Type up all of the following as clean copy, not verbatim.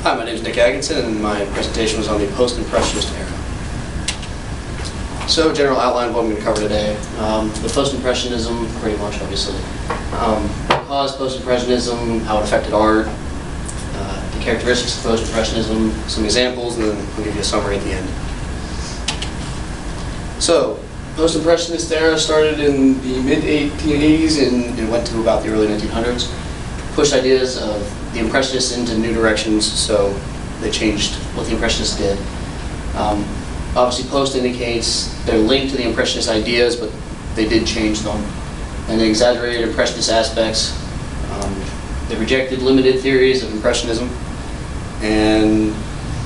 Hi, my name is Nick Atkinson, and my presentation was on the post-impressionist era. So, general outline of what I'm going to cover today. The post-impressionism, pretty much, obviously. What caused post-impressionism, how it affected art, the characteristics of post-impressionism, some examples, and then I'll give you a summary at the end. So, post-impressionist era started in the mid-1880s and it went to about the early 1900s. Pushed ideas of the Impressionists into new directions, so they changed what the Impressionists did. Obviously, post indicates they're linked to the Impressionist ideas, but they did change them. And they exaggerated Impressionist aspects. They rejected limited theories of Impressionism, and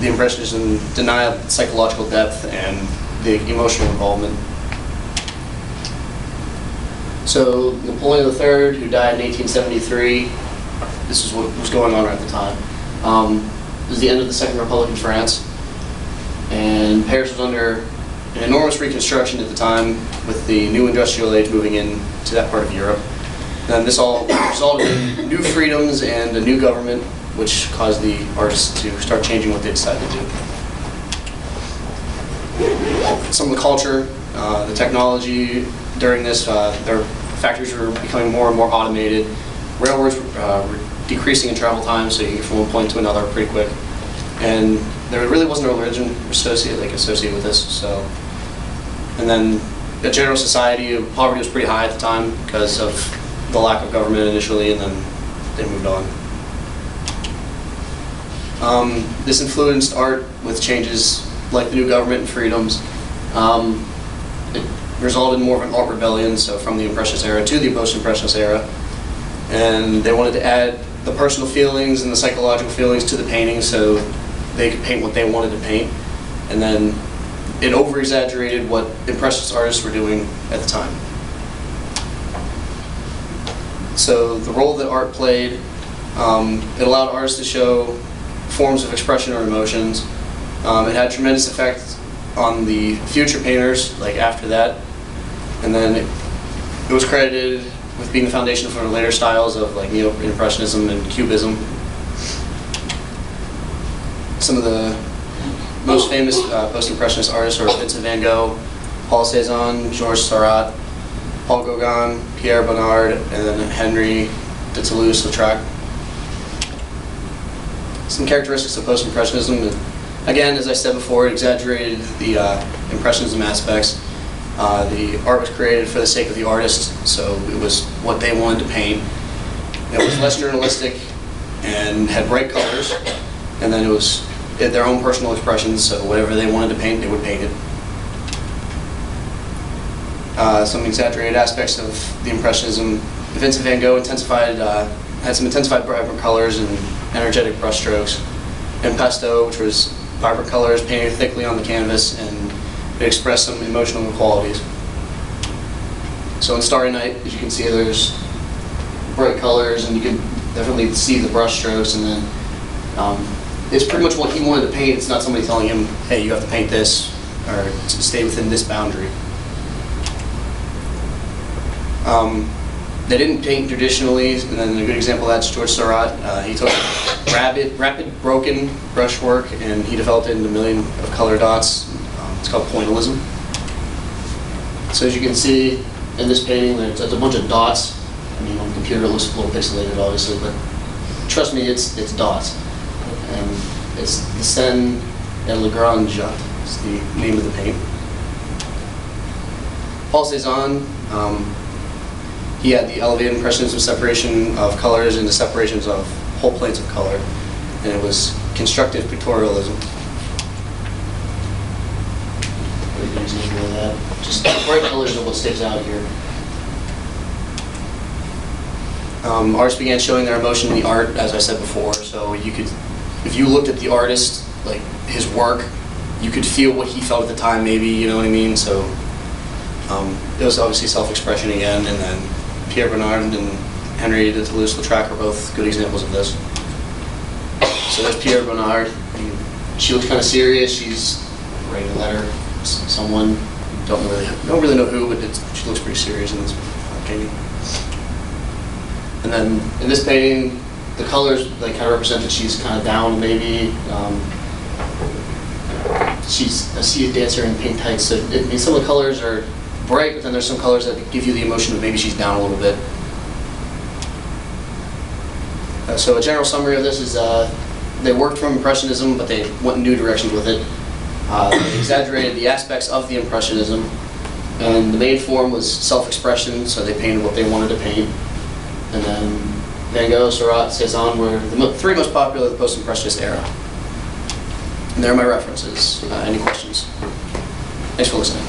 the Impressionism denied psychological depth and the emotional involvement. So Napoleon III, who died in 1873, this is what was going on at the time. It was the end of the Second Republic in France, and Paris was under an enormous reconstruction at the time with the new industrial age moving into that part of Europe. And this all resulted in new freedoms and a new government, which caused the artists to start changing what they decided to do. Some of the culture, the technology during this, their factories were becoming more and more automated. Railroads were decreasing in travel time, so you get from one point to another pretty quick. And there really wasn't a religion associated with this. So, and then the general society, poverty was pretty high at the time because of the lack of government initially, and then they moved on. This influenced art with changes like the new government and freedoms. It resulted in more of an art rebellion, so from the Impressionist era to the post-Impressionist era. And they wanted to add the personal feelings and the psychological feelings to the painting so they could paint what they wanted to paint. And then it over-exaggerated what Impressionist artists were doing at the time. So the role that art played, it allowed artists to show forms of expression or emotions. It had tremendous effect on the future painters, like after that. And then it was credited with being the foundation for the later styles of like Neo-Impressionism and Cubism. Some of the most famous post-impressionist artists are Vincent van Gogh, Paul Cézanne, Georges Seurat, Paul Gauguin, Pierre Bonnard, and then Henri de Toulouse-Lautrec. Some characteristics of post-impressionism. Again, as I said before, it exaggerated the impressionism aspects. The art was created for the sake of the artist, so it was what they wanted to paint. It was less journalistic and had bright colors, and then it was their own personal expressions, so whatever they wanted to paint, they would paint it. Some exaggerated aspects of the Impressionism. Vincent van Gogh had some intensified vibrant colors and energetic brushstrokes. Impasto, which was vibrant colors painted thickly on the canvas, and it expressed some emotional qualities. So in Starry Night, as you can see, there's bright colors, and you can definitely see the brush strokes, and then it's pretty much what he wanted to paint. It's not somebody telling him, hey, you have to paint this, or to stay within this boundary. They didn't paint traditionally, and then a good example of that's Georges Seurat. He took rapid broken brushwork, and he developed it into a million of color dots. It's called pointillism. So as you can see in this painting, there's a bunch of dots. I mean, on the computer it looks a little pixelated, obviously, but trust me, it's dots. And it's the Seine et Le Grand Jat is the name of the paint. Paul Cézanne, he had the elevated impressionism separation of colors into separations of whole planes of color, and it was constructive pictorialism. Pretty good example of that. Just bright colors are what sticks out here. Artists began showing their emotion in the art, as I said before, so you could, if you looked at the artist, like his work, you could feel what he felt at the time, maybe, you know what I mean? So it was obviously self-expression again, and then Pierre Bonnard and Henri de Toulouse-Lautrec are both good examples of this. So there's Pierre Bonnard. She looks kind of serious. She's writing a letter to someone. Don't really know who, but she looks pretty serious in this painting. And then in this painting, the colors, they kind of represent that she's kind of down, maybe. She's a sea dancer in pink tights, so some of the colors are bright, but then there's some colors that give you the emotion of maybe she's down a little bit. So a general summary of this is they worked from Impressionism, but they went in new directions with it. They exaggerated the aspects of the Impressionism, and the main form was self-expression, so they painted what they wanted to paint. And then Van Gogh, Seurat, Cézanne were the three most popular of the post-Impressionist era. And there are my references. Any questions? Thanks for listening.